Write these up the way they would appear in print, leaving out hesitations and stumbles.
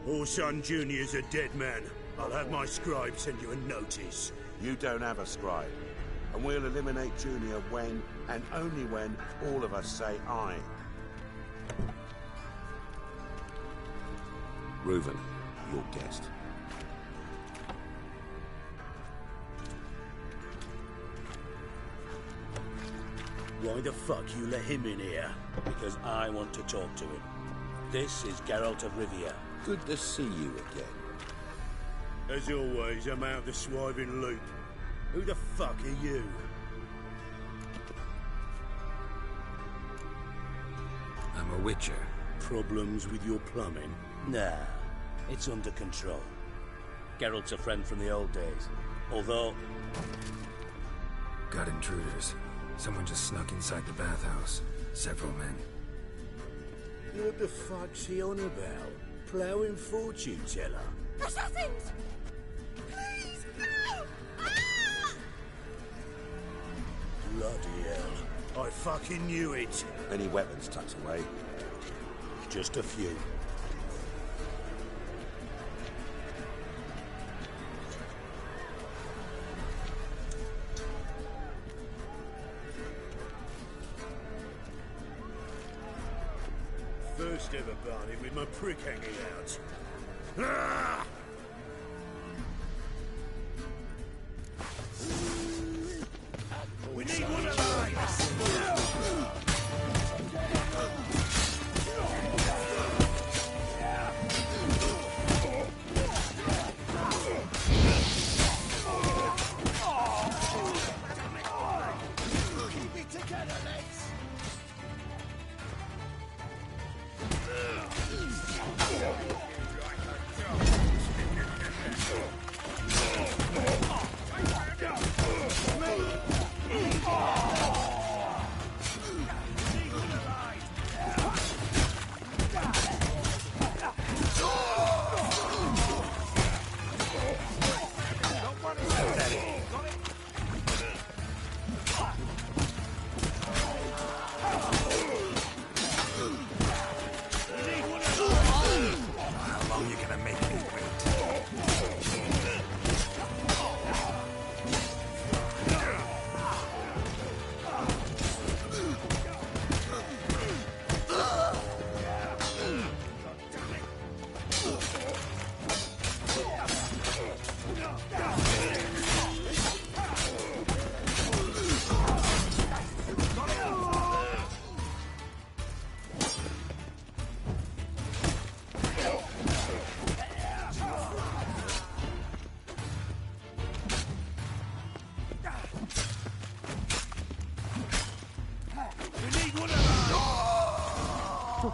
Orson Jr.'s a dead man. I'll have my scribe send you a notice. You don't have a scribe. And we'll eliminate Junior when, and only when, all of us say aye. Reuven, your guest. Why the fuck you let him in here? Because I want to talk to him. This is Geralt of Rivia. Good to see you again. As always, I'm out the swiving loop. Who the fuck are you? I'm a witcher. Problems with your plumbing? Nah, it's under control. Geralt's a friend from the old days. Although... Got intruders. Someone just snuck inside the bathhouse. Several men. What the fuck's he on about? Ploughing fortune teller? Assassins! Please, no! Ah! Bloody hell. I fucking knew it. Any weapons tucked away? Just a few. First ever barney with my prick hanging out. Ah! We need one alive! Keep it together, lads!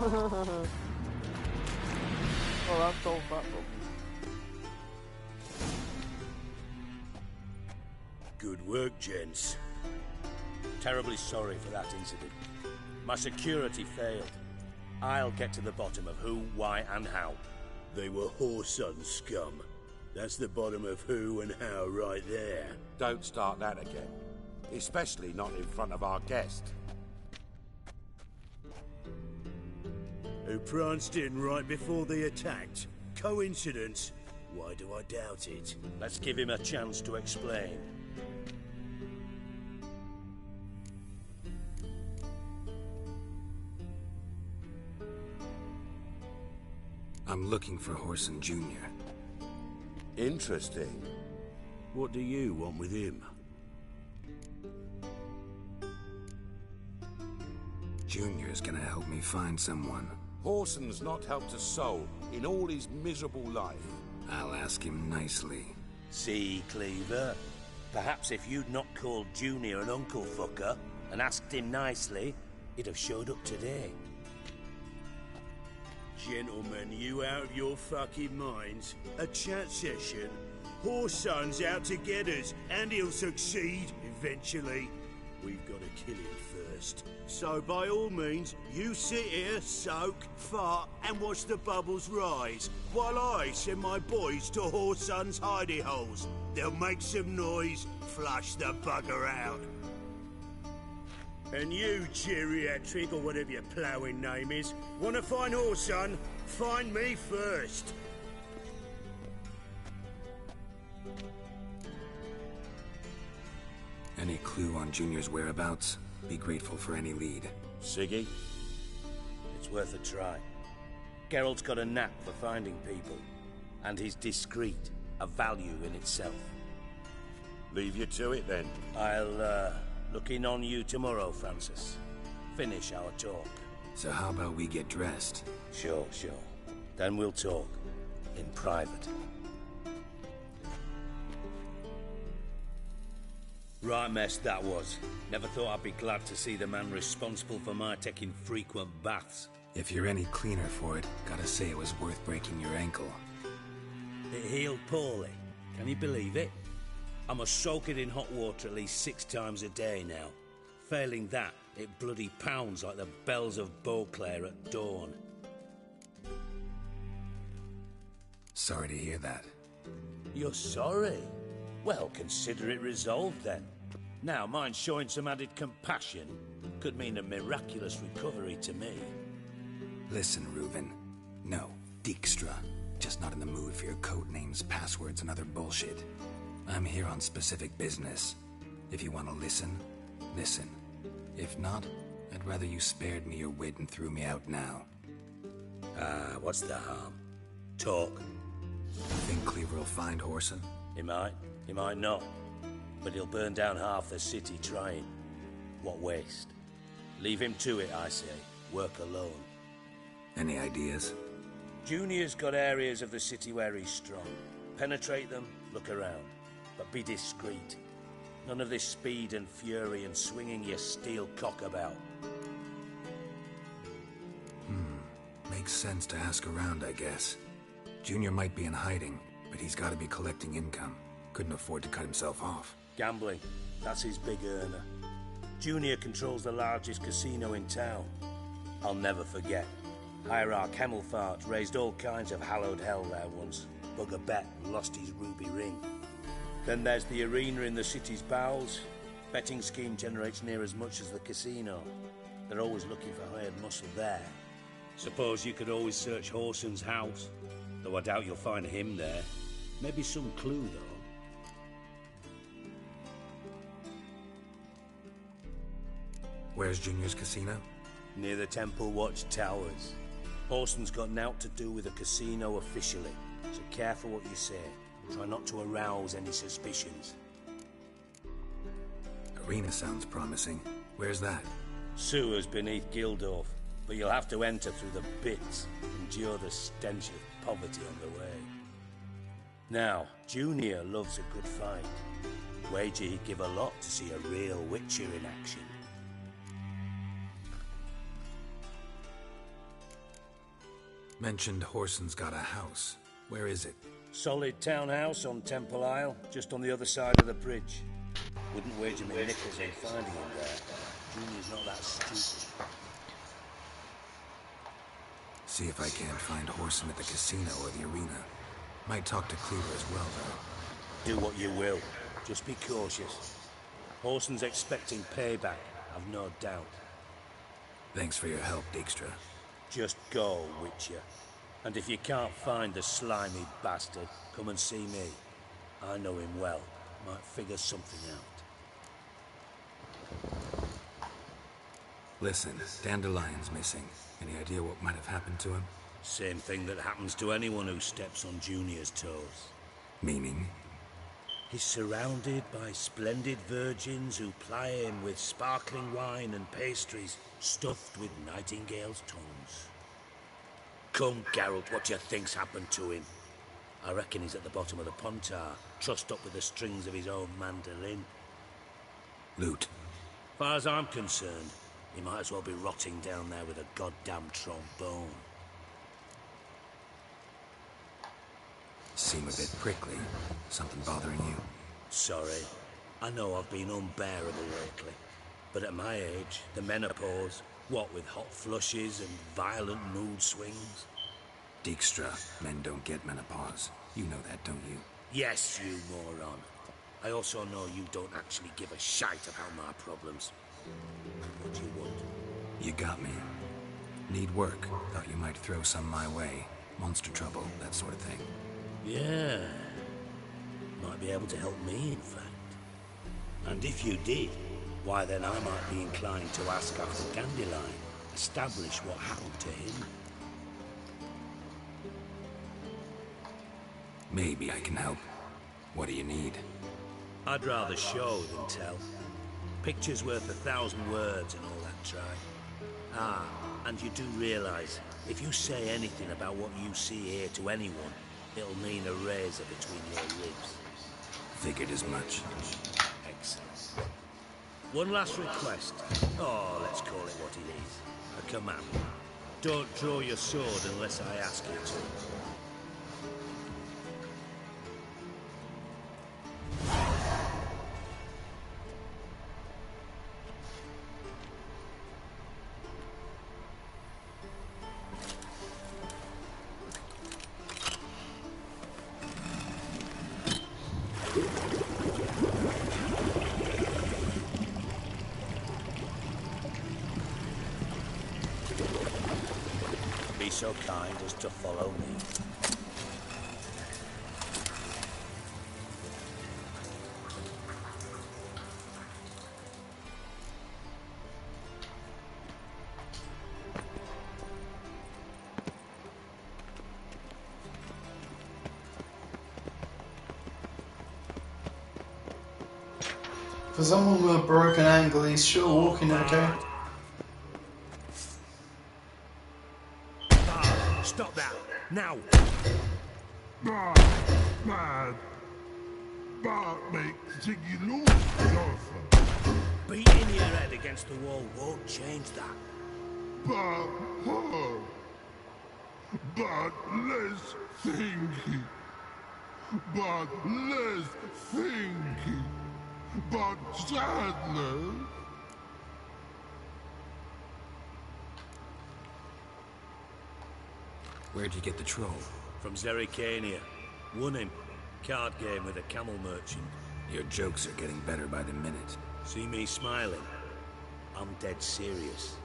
Well, that solved that problem. Good work, gents. Terribly sorry for that incident. My security failed. I'll get to the bottom of who, why, and how. They were Whoreson scum. That's the bottom of who and how right there. Don't start that again. Especially not in front of our guest. Who pranced in right before they attacked. Coincidence? Why do I doubt it? Let's give him a chance to explain. I'm looking for Whoreson Jr. Interesting. What do you want with him? Junior's gonna help me find someone. Whoreson's not helped a soul in all his miserable life. I'll ask him nicely. See, Cleaver? Perhaps if you'd not called Junior an uncle fucker and asked him nicely, he'd have showed up today. Gentlemen, you out of your fucking minds? A chat session? Whoreson's out to get us, and he'll succeed eventually. We've got to kill him first. So by all means, you sit here, soak, fart, and watch the bubbles rise, while I send my boys to Whoreson's hidey holes. They'll make some noise, flush the bugger out. And you, geriatric, or whatever your ploughing name is, want to find Whoreson? Find me first. Any clue on Junior's whereabouts? Be grateful for any lead. Siggy? It's worth a try. Geralt's got a knack for finding people. And he's discreet, a value in itself. Leave you to it then. I'll, look in on you tomorrow, Francis. Finish our talk. So how about we get dressed? Sure. Then we'll talk. In private. Right mess that was. Never thought I'd be glad to see the man responsible for my taking frequent baths. If you're any cleaner for it, gotta say it was worth breaking your ankle. It healed poorly. Can you believe it? I must soak it in hot water at least 6 times a day now. Failing that, it bloody pounds like the bells of Beauclair at dawn. Sorry to hear that. You're sorry? Well, consider it resolved then. Now, mind showing some added compassion could mean a miraculous recovery to me. Listen, Reuben. No, Dijkstra. Just not in the mood for your code names, passwords, and other bullshit. I'm here on specific business. If you want to listen, listen. If not, I'd rather you spared me your wit and threw me out now. What's the harm? Talk. Think Cleaver will find Whoreson? He might not. But he'll burn down half the city trying. What waste. Leave him to it, I say. Work alone. Any ideas? Junior's got areas of the city where he's strong. Penetrate them, look around. But be discreet. None of this speed and fury and swinging your steel cock about. Makes sense to ask around, I guess. Junior might be in hiding, but he's got to be collecting income. Couldn't afford to cut himself off. Gambling. That's his big earner. Junior controls the largest casino in town. I'll never forget. Hierarch Hemmelfart raised all kinds of hallowed hell there once. Bugger bet and lost his ruby ring. Then there's the arena in the city's bowels. Betting scheme generates near as much as the casino. They're always looking for hired muscle there. Suppose you could always search Whoreson's house. Though I doubt you'll find him there. Maybe some clue, though. Where's Junior's casino? Near the Temple Watch Towers. Whoreson's got nought to do with the casino officially, so careful what you say. Try not to arouse any suspicions. Arena sounds promising. Where's that? Sewers beneath Gildorf, but you'll have to enter through the pits, endure the stench of poverty on the way. Now, Junior loves a good fight. Wager he'd give a lot to see a real Witcher in action. Mentioned Whoreson's got a house. Where is it? Solid townhouse on Temple Isle, just on the other side of the bridge. Wouldn't wager me nickels on finding him there. Junior's not that stupid. See if I can't find Whoreson at the casino or the arena. Might talk to Cleaver as well, though. Do what you will. Just be cautious. Whoreson's expecting payback, I've no doubt. Thanks for your help, Dijkstra. Just go, Witcher. And if you can't find the slimy bastard, come and see me. I know him well. Might figure something out. Listen, Dandelion's missing. Any idea what might have happened to him? Same thing that happens to anyone who steps on Junior's toes. Meaning? He's surrounded by splendid virgins who ply him with sparkling wine and pastries stuffed with nightingales' tongues. Come, Geralt, what do you think's happened to him? I reckon he's at the bottom of the Pontar, trussed up with the strings of his own mandolin. Loot. Far as I'm concerned, he might as well be rotting down there with a goddamn trombone. Seem a bit prickly. Something bothering you? Sorry. I know I've been unbearable lately. But at my age, the menopause, what with hot flushes and violent mood swings? Dijkstra, men don't get menopause. You know that, don't you? Yes, you moron. I also know you don't actually give a shite about my problems. What do you want? You got me. Need work. Thought you might throw some my way. Monster trouble, that sort of thing. Yeah. might be able to help me, in fact. And if you did, why then I might be inclined to ask after Dandelion, establish what happened to him. Maybe I can help. What do you need? I'd rather show than tell. Picture's worth 1,000 words and all that try. And you do realize, if you say anything about what you see here to anyone, it'll mean a razor between your ribs. Figured as much. Excellent. One last request. Oh, let's call it what it is. A command. Don't draw your sword unless I ask you to. Be so kind as to follow me. For someone with a broken ankle, he's sure walking okay. Stop that! Now! Bad makes Ziggy lose, Johnson. Beating your head against the wall won't change that. But less thinky. But less thinky. But sadness. Where'd you get the troll? From Zerrikania. Won him. Card game with a camel merchant. Your jokes are getting better by the minute. See me smiling? I'm dead serious.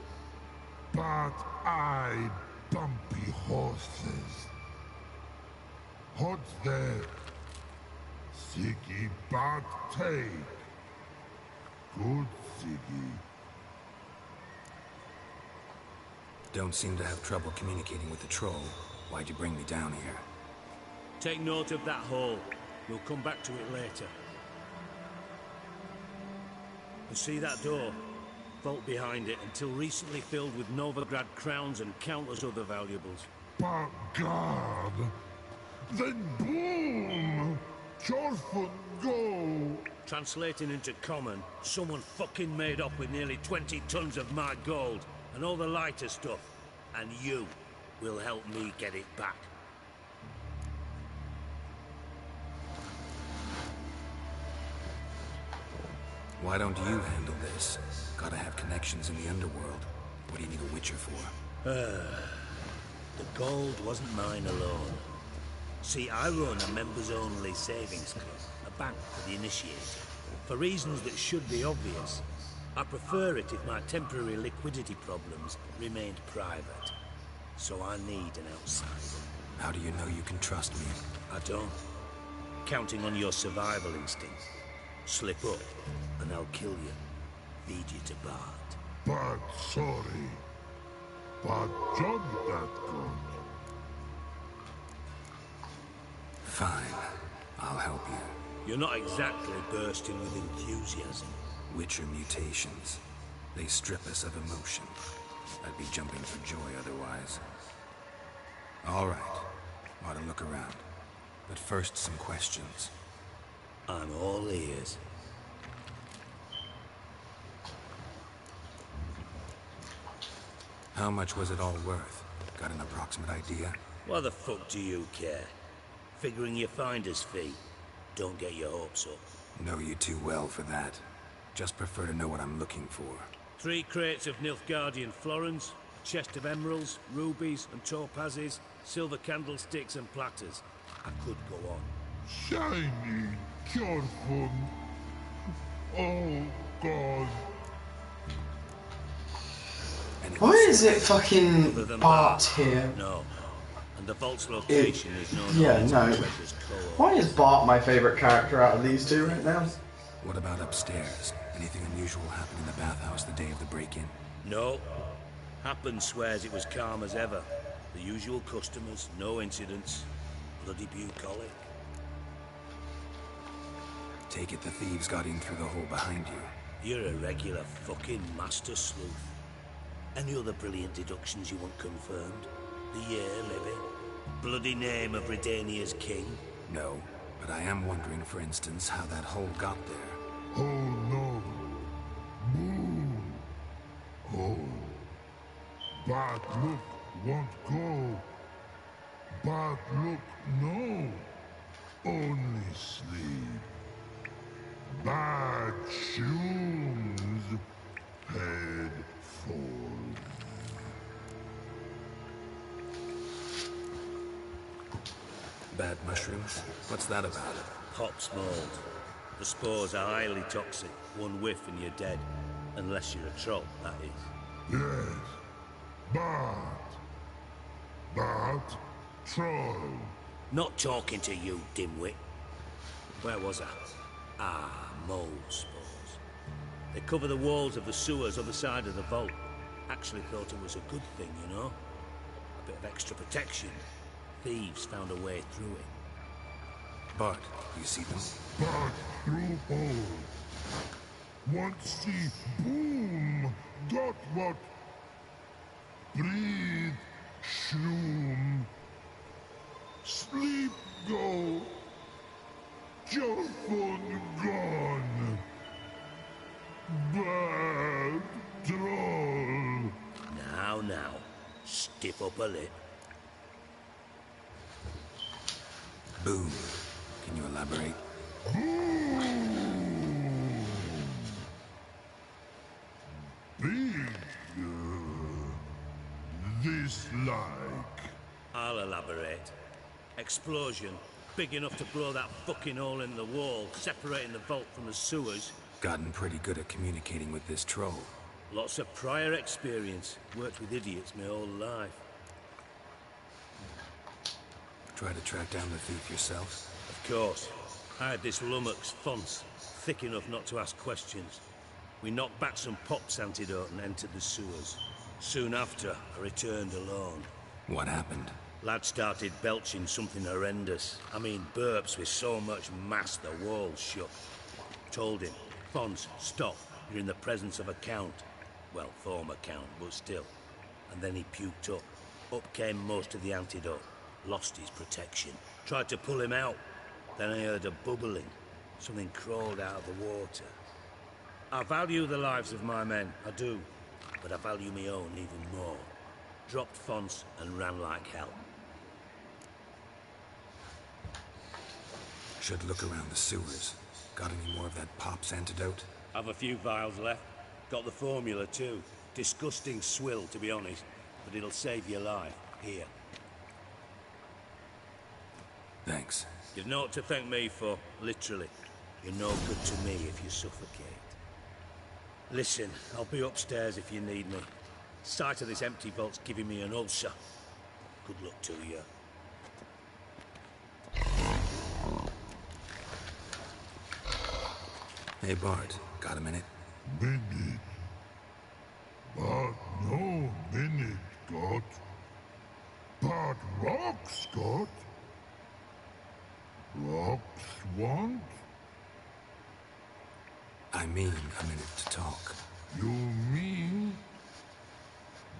But I bumpy horses. What's that? Ziggy but take. Good Ziggy. Don't seem to have trouble communicating with the troll. Why'd you bring me down here? Take note of that hole. We'll come back to it later. You see that door? Vault behind it, until recently filled with Novigrad crowns and countless other valuables. But God! Then boom! Jorfun go! Translating into common, someone fucking made off with nearly 20 tons of my gold, and all the lighter stuff. And you will help me get it back. Why don't you handle this? Gotta have connections in the underworld. What do you need a Witcher for? The gold wasn't mine alone. See, I run a members-only savings club, a bank for the initiated. For reasons that should be obvious, I prefer it if my temporary liquidity problems remained private. So I need an outsider. How do you know you can trust me? I don't. Counting on your survival instinct. Slip up, and I'll kill you. Lead you to Bart. But sorry. But job that good. Fine. I'll help you. You're not exactly bursting with enthusiasm. Witcher mutations. They strip us of emotion. I'd be jumping for joy otherwise. All right. Ought to look around. But first, some questions. I'm all ears. How much was it all worth? Got an approximate idea? Why the fuck do you care? Figuring your finder's fee. Don't get your hopes up. Know you too well for that. Just prefer to know what I'm looking for. 3 crates of Nilfgaardian florins, a chest of emeralds, rubies and topazes, silver candlesticks and platters. I could go on. Shiny Jorfun. Oh God. Anything Why is it fucking Other than Bart that, here? No. And the vault's location is known Yeah, only to no. the treasure's core. Why is Bart my favourite character out of these two right now? What about upstairs? Anything unusual happen in the bathhouse the day of the break-in? No. Happen swears it was calm as ever. The usual customers, no incidents. Bloody bucolic. Take it the thieves got in through the hole behind you. You're a regular fucking master sleuth. Any other brilliant deductions you want confirmed? The year, Libby? Bloody name of Redania's king? No, but I am wondering, for instance, how that hole got there. Oh no. Boom. Oh. Bad look won't go. Bad look no. Only sleep. Bad shoes. Head falls. Bad mushrooms? What's that about? Pops mold. The spores are highly toxic. One whiff and you're dead. Unless you're a troll, that is. Yes. Bad. Bad troll. Not talking to you, dimwit. Where was I? Ah, mold spores. They cover the walls of the sewers other side of the vault. Actually thought it was a good thing, you know? A bit of extra protection. Thieves found a way through it. Bart, you see them? Bad through hole. Want see boom. Got what? Breathe. Shroom. Sleep go. Your phone gone. Bad troll. Now. Stiff up a lip. Boom. Can you elaborate? Big. This like. I'll elaborate. Explosion. Big enough to blow that fucking hole in the wall, separating the vault from the sewers. Gotten pretty good at communicating with this troll. Lots of prior experience. Worked with idiots my whole life. Try to track down the thief yourself? Of course. I had this lummox, Fonz, thick enough not to ask questions. We knocked back some Pop's antidote and entered the sewers. Soon after, I returned alone. What happened? Lad started belching something horrendous. I mean, burps with so much mass the walls shook. Told him, Fonz, stop. You're in the presence of a count. Well, former count, but still. And then he puked up. Up came most of the antidote. Lost his protection. Tried to pull him out. Then I heard a bubbling. Something crawled out of the water. I value the lives of my men, I do. But I value my own even more. Dropped Fonz and ran like hell. Should look around the sewers. Got any more of that Pop's antidote? Have a few vials left. Got the formula too. Disgusting swill, to be honest. But it'll save your life. Here. Thanks. You've naught to thank me for, literally. You're no good to me if you suffocate. Listen, I'll be upstairs if you need me. Sight of this empty vault's giving me an ulcer. Good luck to you. Hey Bart, got a minute? Minute. But no minute got. But rocks got. Rocks want? I mean a minute to talk. You mean?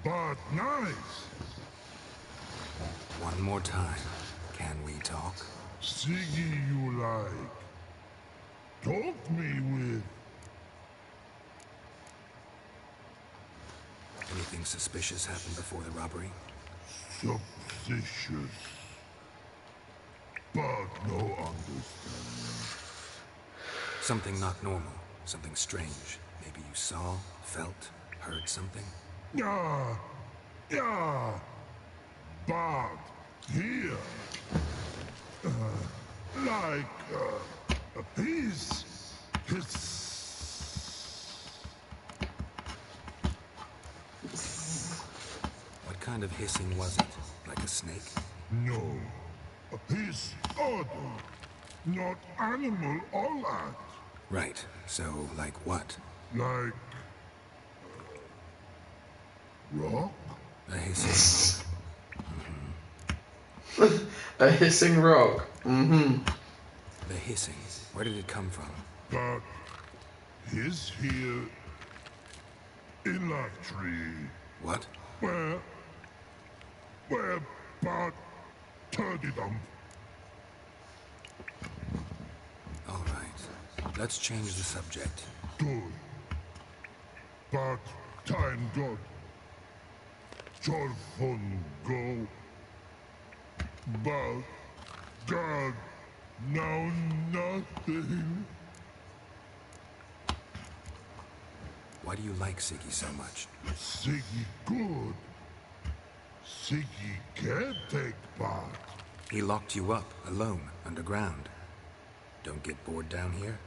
But nice. One more time. Can we talk? Siggy you like. Talk me with. Anything suspicious happened before the robbery? Suspicious. But no understanding. Something not normal. Something strange. Maybe you saw, felt, heard something? Yeah. But here. Like a piece. What kind of hissing was it? Like a snake? No. A peace order. Not animal all that. Right. So, like what? Like... rock? A hissing. A hissing rock. Mm-hmm. The hissing. Where did it come from? But... he's here... in that tree. What? Where Bart Turdy Dump. All right. Let's change the subject. Good. But time God. Jorfun go. But God now nothing. Why do you like Siggy so much? Siggy good. Siggy can't take part. He locked you up, alone, underground. Don't get bored down here?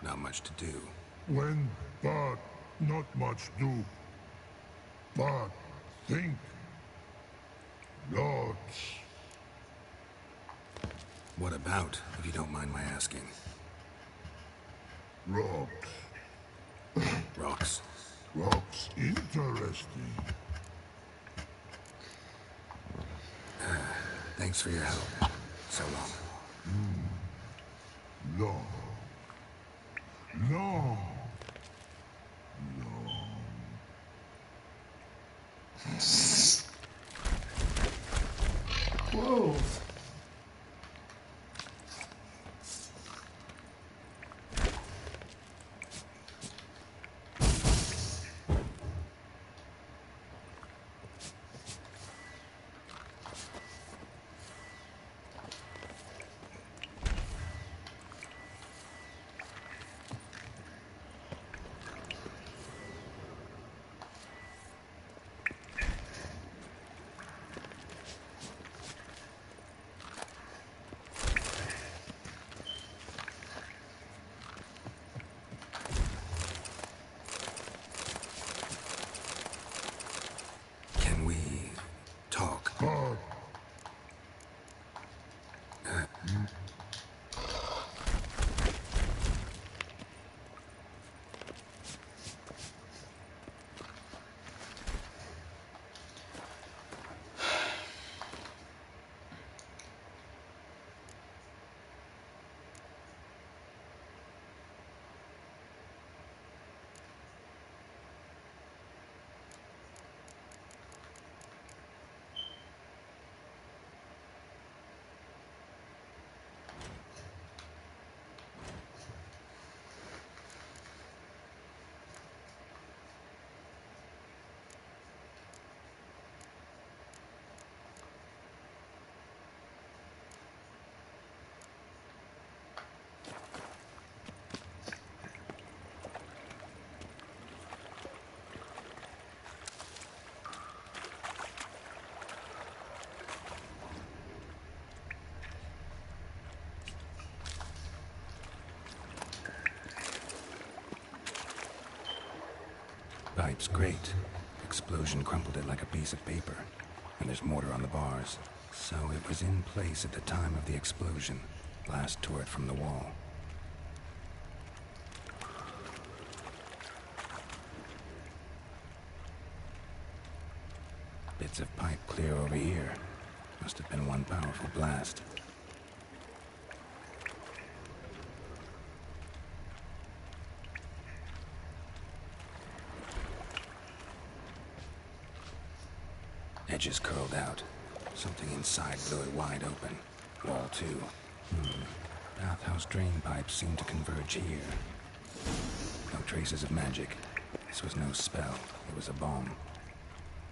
Not much to do. When Bart not much do. Bart think. Lots. What about, if you don't mind my asking? Rocks. Rocks. Rocks interesting. Thanks for your help. So long. Long. Long. Whoa. Can we talk? Bart. Pipe's great. Explosion crumpled it like a piece of paper. And there's mortar on the bars. So it was in place at the time of the explosion. Blast tore it from the wall. Bits of pipe clear over here. Must have been one powerful blast. Edges curled out. Something inside blew it wide open. Wall too. Bathhouse drain pipes seem to converge here. No traces of magic. This was no spell. It was a bomb.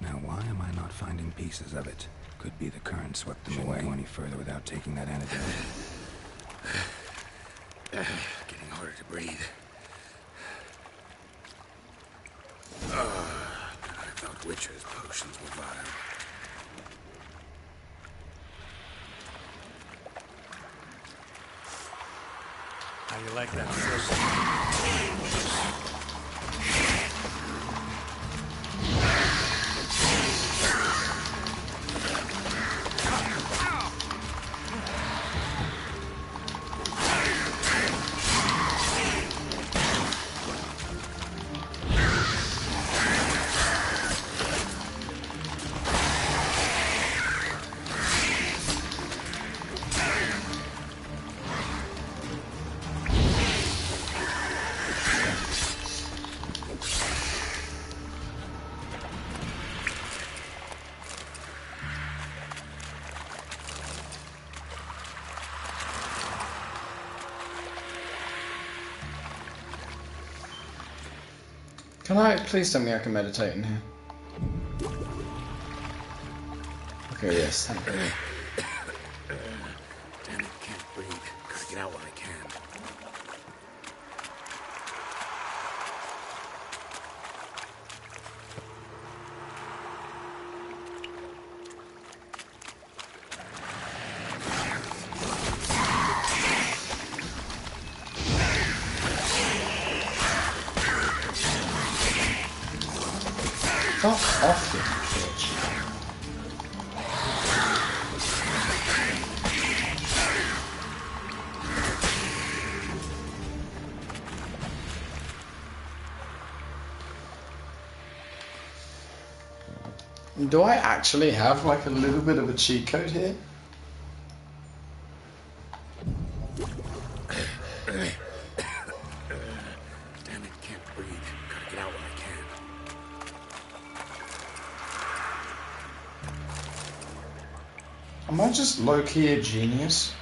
Now why am I not finding pieces of it? Could be the current swept them away. Shouldn't go any further without taking that antidote. Getting harder to breathe. I thought Witcher's potions were vile. How you like that frozen? Can I please tell me I can meditate in here? Okay, yes, thank you. Damn it, can't breathe. Gotta get out while I can. Fuck off, you bitch. Do I actually have like a little bit of a cheat code here? Damn it, can't breathe. Gotta get out while I can. Am I just low-key a genius?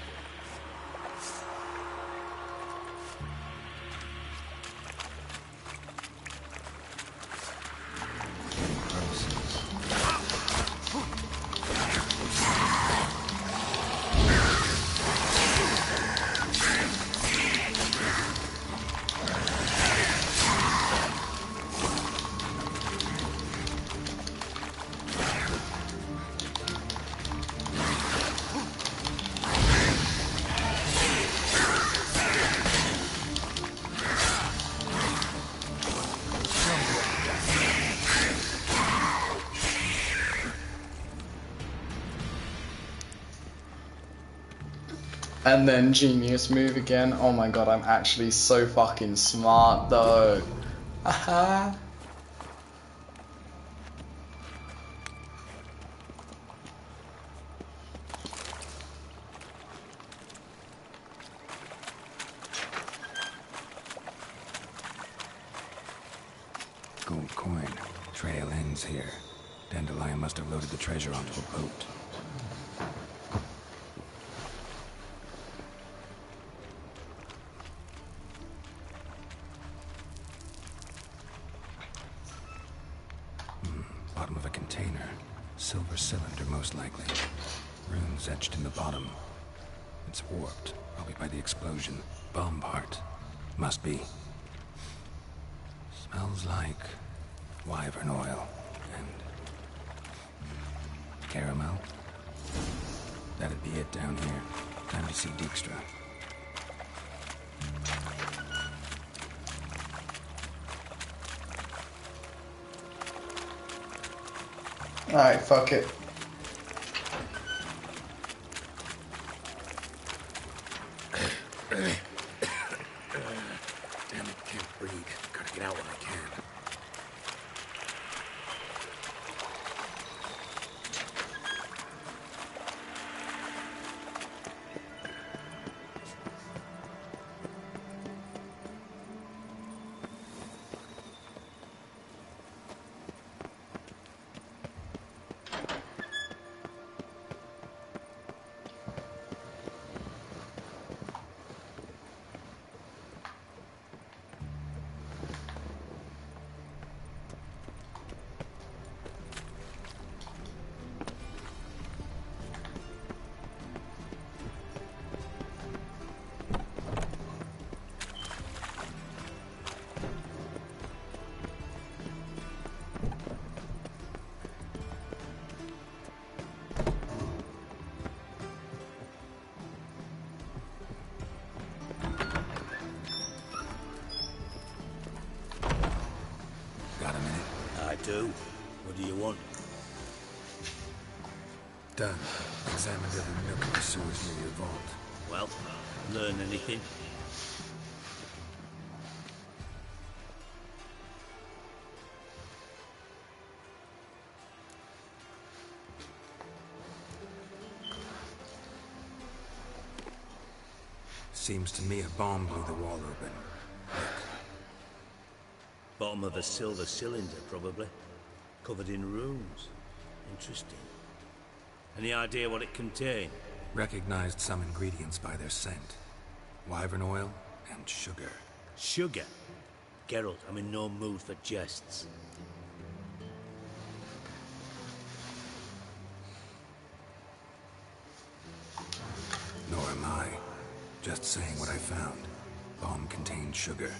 And then genius move again. Oh my god, I'm actually so fucking smart though. Haha. Gold coin. Trail ends here. Dandelion must have loaded the treasure onto a boat. Bottom of a container. Silver cylinder, most likely. Runes etched in the bottom. It's warped, probably by the explosion. Bomb part. Must be. Smells like wyvern oil and caramel. That'd be it down here. Time to see Dijkstra. Alright, fuck it. Damn it, can't breathe. Gotta get out while I can. Got a minute? I do. What do you want? Done. Examined every nook of the sewers near your vault. Well, learn anything? Seems to me a bomb blew the wall open. Bottom of a silver cylinder, probably. Covered in runes. Interesting. Any idea what it contained? Recognized some ingredients by their scent. Wyvern oil and sugar. Sugar? Geralt, I'm in no mood for jests. Nor am I. Just saying what I found. Bomb contained sugar.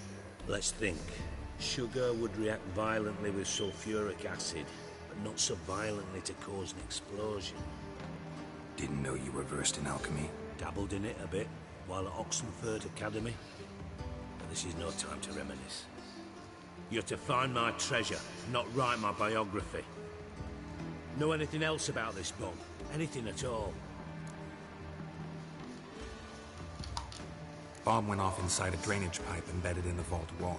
Let's think. Sugar would react violently with sulfuric acid, but not so violently to cause an explosion. Didn't know you were versed in alchemy. Dabbled in it a bit while at Oxenford Academy. But this is no time to reminisce. You're to find my treasure, not write my biography. Know anything else about this bomb? Anything at all? Bomb went off inside a drainage pipe embedded in the vault wall.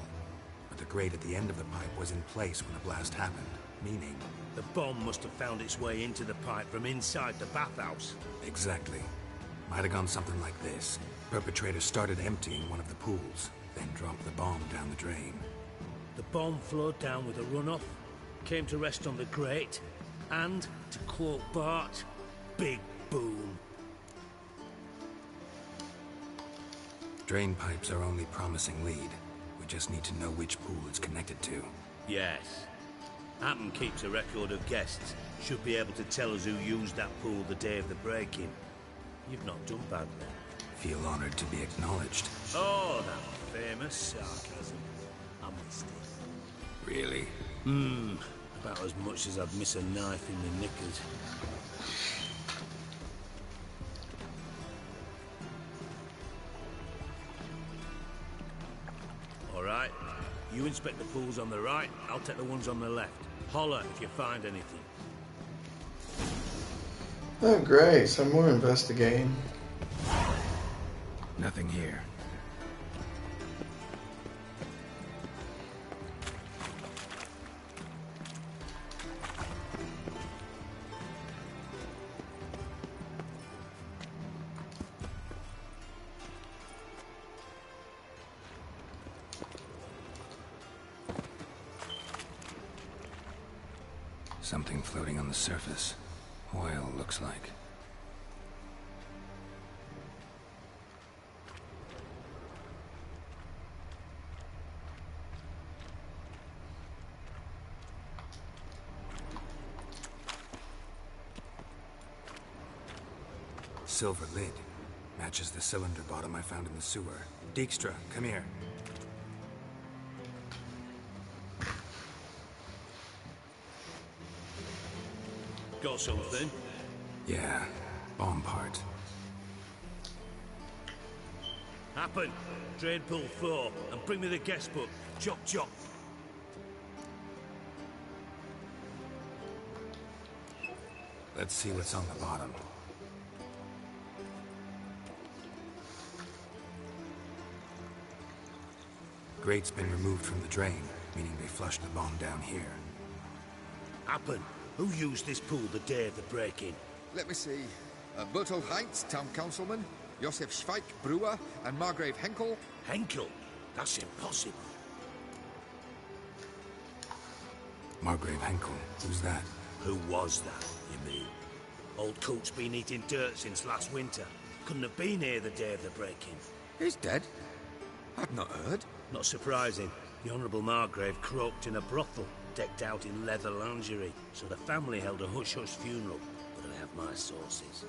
But the grate at the end of the pipe was in place when the blast happened, meaning... The bomb must have found its way into the pipe from inside the bathhouse. Exactly. Might have gone something like this. Perpetrator started emptying one of the pools, then dropped the bomb down the drain. The bomb flowed down with a runoff, came to rest on the grate, and, to quote Bart, big boom. Drain pipes are only promising lead. We just need to know which pool it's connected to. Yes. Hammond keeps a record of guests. Should be able to tell us who used that pool the day of the break-in. You've not done badly. Feel honored to be acknowledged. Oh, that famous sarcasm. I missed it. Really? About as much as I'd miss a knife in the knickers. All right. You inspect the pools on the right, I'll take the ones on the left. Holler if you find anything. Oh, great. Some more investigating. Nothing here. Something floating on the surface. Oil, looks like. Silver lid. Matches the cylinder bottom I found in the sewer. Dijkstra, come here. Got something? Yeah, bomb part. Happen. Drain pool 4, and bring me the guest book. Chop chop. Let's see what's on the bottom. Grate's been removed from the drain, meaning they flushed the bomb down here. Happen. Who used this pool the day of the break-in? Let me see. Berthold Heinz, town councilman, Josef Schweik, brewer, and Margrave Henkel. Henkel? That's impossible. Margrave Henkel, who's that? Who was that, you mean? Old Coot's been eating dirt since last winter. Couldn't have been here the day of the break-in. He's dead? I've not heard. Not surprising. The Honourable Margrave croaked in a brothel, decked out in leather lingerie, so the family held a hush-hush funeral. But I have my sources.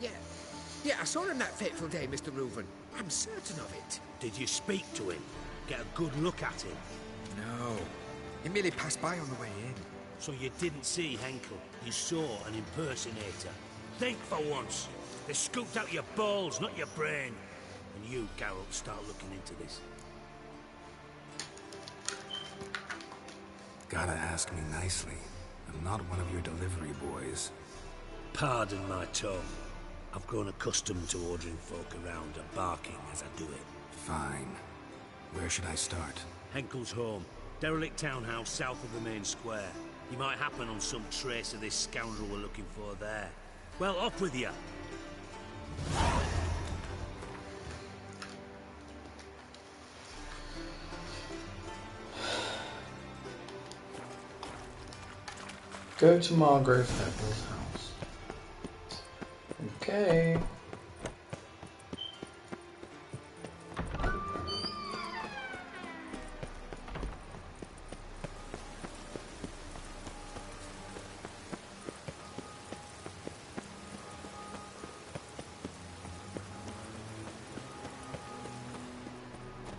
Yeah, I saw him that fateful day, Mr. Reuven. I'm certain of it. Did you speak to him? Get a good look at him? No. He merely passed by on the way in. So you didn't see Henkel. You saw an impersonator. Think for once. They scooped out your balls, not your brain. And you, Geralt, start looking into this. Gotta ask me nicely. I'm not one of your delivery boys. Pardon my tongue. I've grown accustomed to ordering folk around and barking as I do it. Fine. Where should I start? Henkel's home. Derelict townhouse south of the main square. You might happen on some trace of this scoundrel we're looking for there. Well, off with you. Go to Margrave Henkel's house. Okay.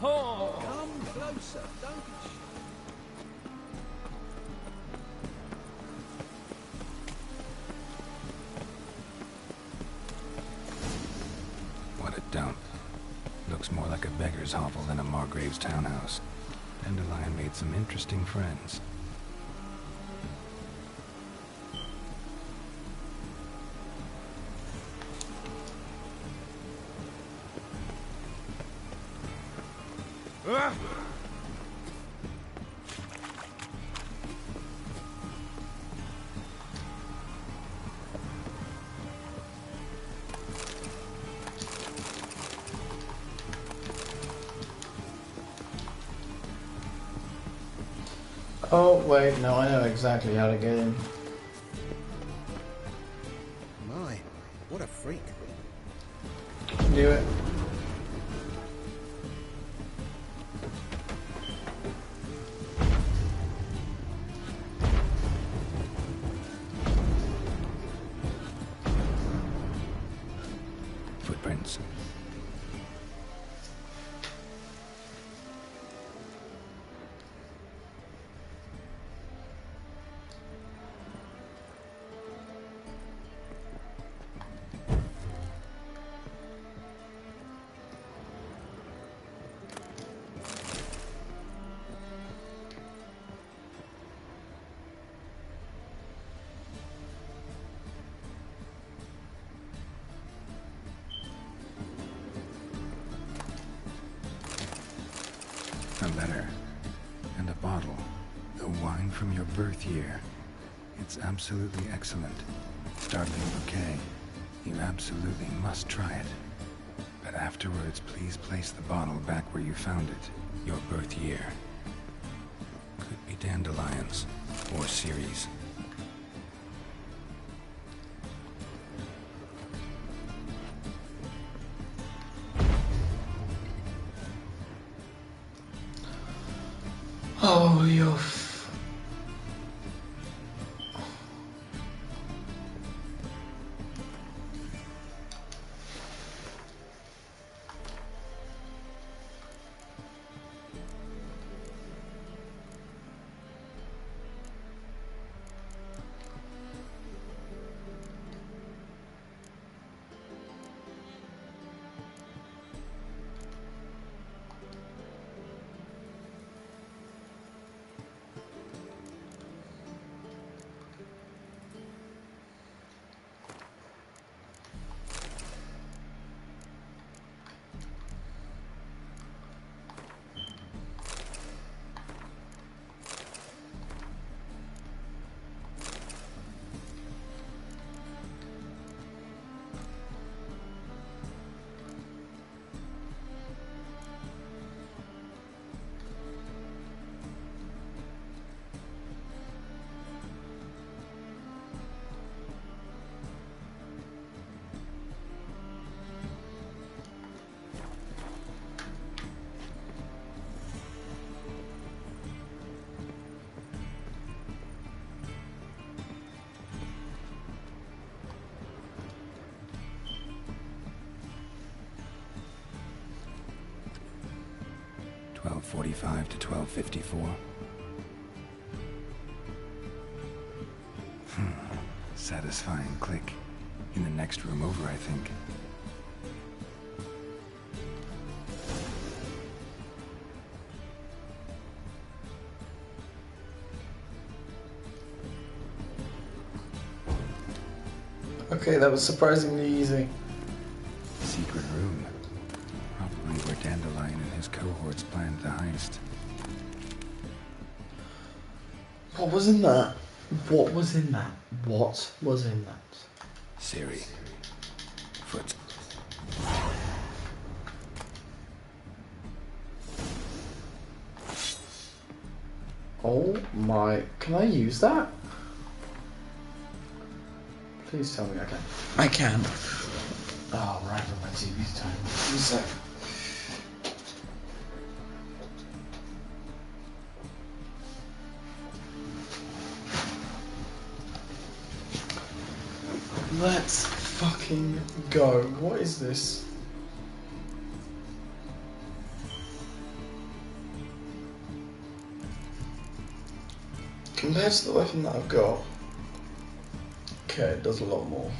Oh, come closer, don't be shy. What a dump. Looks more like a beggar's hovel than a Margrave's townhouse. Dandelion made some interesting friends. Oh, wait, no, I know exactly how to get in. My, what a freak. Do it. Footprints. A letter. And a bottle. The wine from your birth year. It's absolutely excellent. Startling bouquet. You absolutely must try it. But afterwards, please place the bottle back where you found it. Your birth year. Could be dandelions. Or Ceres. Oh, you're... .45 to 12:54. Satisfying click. In the next room over, I think. Okay, that was surprisingly easy. Secret room. Probably where Dandelion and his cohorts planned the heist. What was in that? What was in that? What was in that? Siri. Foot. Oh my... Can I use that? Please tell me I can. I can. Oh, right, on my TV's time. One sec. Let's fucking go. What is this? compared to the weapon that I've got, okay, it does a lot more.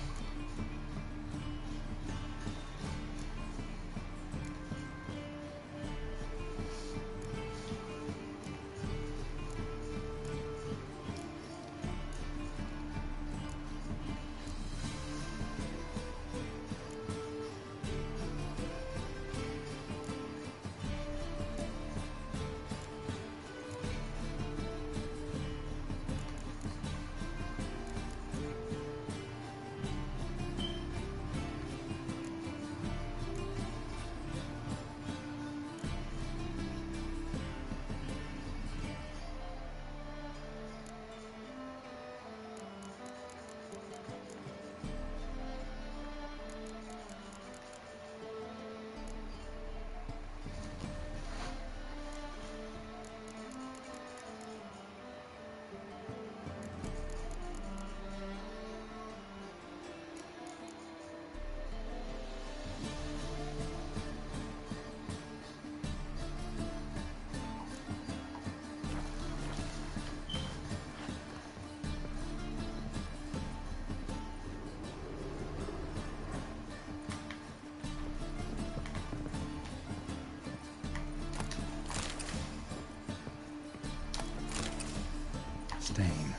Stain.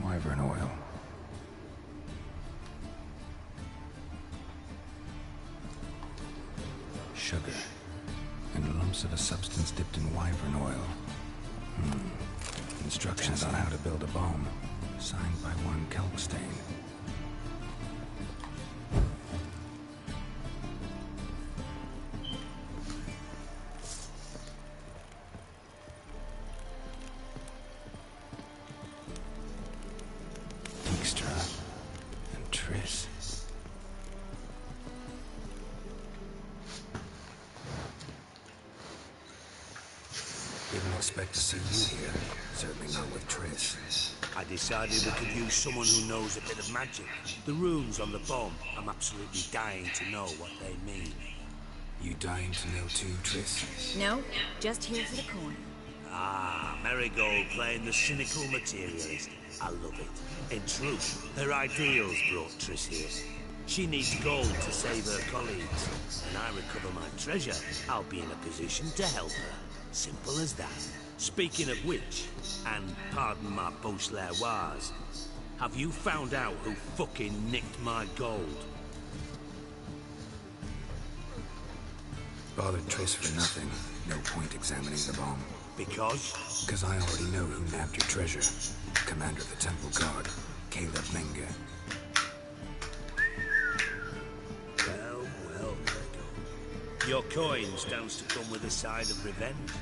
Wyvern oil. Sugar. And lumps of a substance dipped in wyvern oil. Instructions on how to build a bomb. Signed by one Kelpstain. Didn't expect to see you here. Certainly not with Triss. I decided we could use someone who knows a bit of magic. The runes on the bomb, I'm absolutely dying to know what they mean. You dying to know too, Triss? No, just here for the coin. Ah, Marigold playing the cynical materialist. I love it. In truth, her ideals brought Triss here. She needs gold to save her colleagues. When I recover my treasure, I'll be in a position to help her. Simple as that. Speaking of which, and pardon my Beauclervoise, have you found out who fucking nicked my gold? Bothered Triss for nothing. No point examining the bomb. Because? Because I already know who nabbed your treasure. Commander of the Temple Guard, Caleb Menge. Well, your coin stands to come with a side of revenge.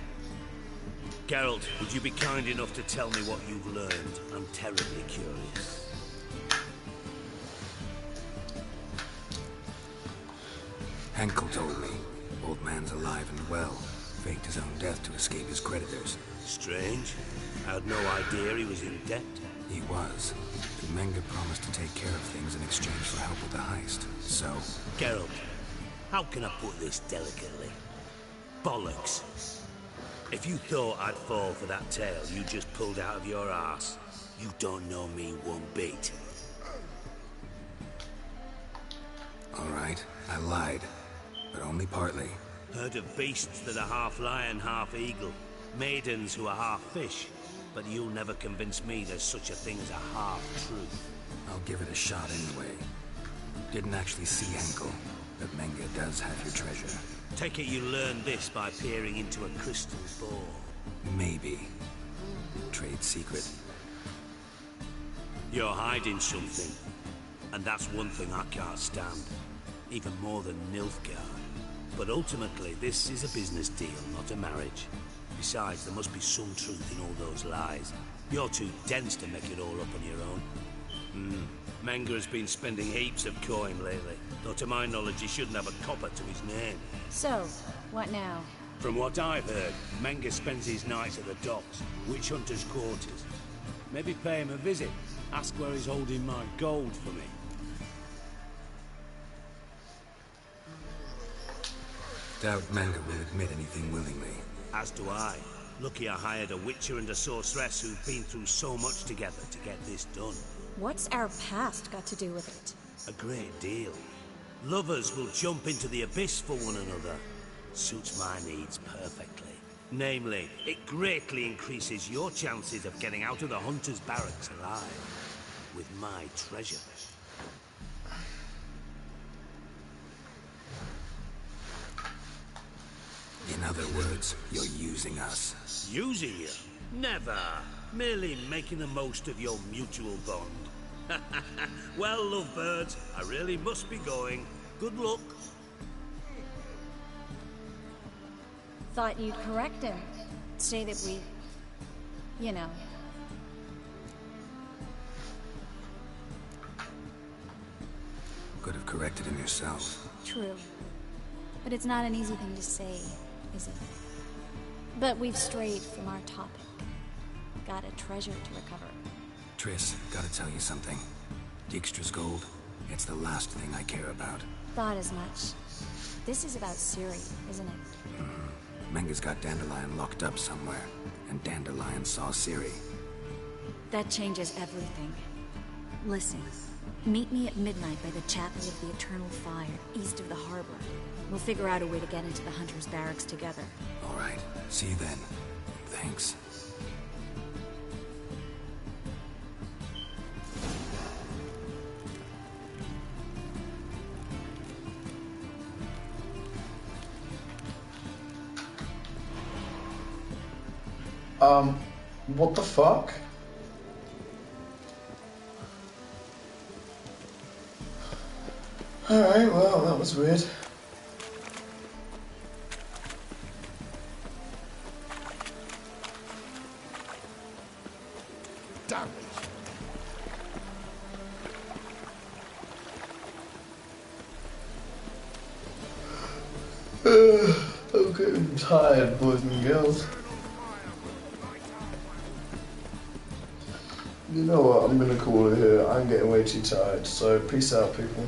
Geralt, would you be kind enough to tell me what you've learned? I'm terribly curious. Henkel told me. Old man's alive and well. Faked his own death to escape his creditors. Strange. I had no idea he was in debt. He was. But Menge promised to take care of things in exchange for help with the heist. So... Geralt, how can I put this delicately? Bollocks. If you thought I'd fall for that tale you just pulled out of your arse, you don't know me one bit. All right, I lied. But only partly. Heard of beasts that are half lion, half eagle. Maidens who are half fish. But you'll never convince me there's such a thing as a half-truth. I'll give it a shot anyway. Didn't actually see Henkel, but Menge does have your treasure. Take it you learned this by peering into a crystal ball. Maybe. Trade secret. You're hiding something. And that's one thing I can't stand. Even more than Nilfgaard. But ultimately, this is a business deal, not a marriage. Besides, there must be some truth in all those lies. You're too dense to make it all up on your own. Menge has been spending heaps of coin lately. Though to my knowledge, he shouldn't have a copper to his name. So, what now? From what I've heard, Menge spends his nights at the docks, witch hunters' quarters. Maybe pay him a visit. Ask where he's holding my gold for me. Doubt Menge will admit anything willingly. As do I. Lucky I hired a witcher and a sorceress who've been through so much together to get this done. What's our past got to do with it? A great deal. Lovers will jump into the abyss for one another. Suits my needs perfectly. Namely, it greatly increases your chances of getting out of the Hunter's barracks alive. With my treasure. In other words, you're using us. Using you? Never. Merely making the most of your mutual bond. Well, lovebirds, I really must be going. Good luck. Thought you'd correct him. Say that we... you know. Could have corrected him yourself. True. But it's not an easy thing to say, is it? But we've strayed from our topic. Got a treasure to recover. Triss, gotta tell you something. Dijkstra's gold, it's the last thing I care about. Thought as much. This is about Ciri, isn't it? Menga's got Dandelion locked up somewhere, and Dandelion saw Ciri. That changes everything. Listen, meet me at midnight by the Chapel of the Eternal Fire, east of the harbor. We'll figure out a way to get into the Hunter's barracks together. All right, see you then. Thanks. What the fuck? Alright, well, that was weird. Damn it! I'm getting tired, boys and girls. You know what, I'm gonna call it here. I'm getting way too tired, so peace out, people.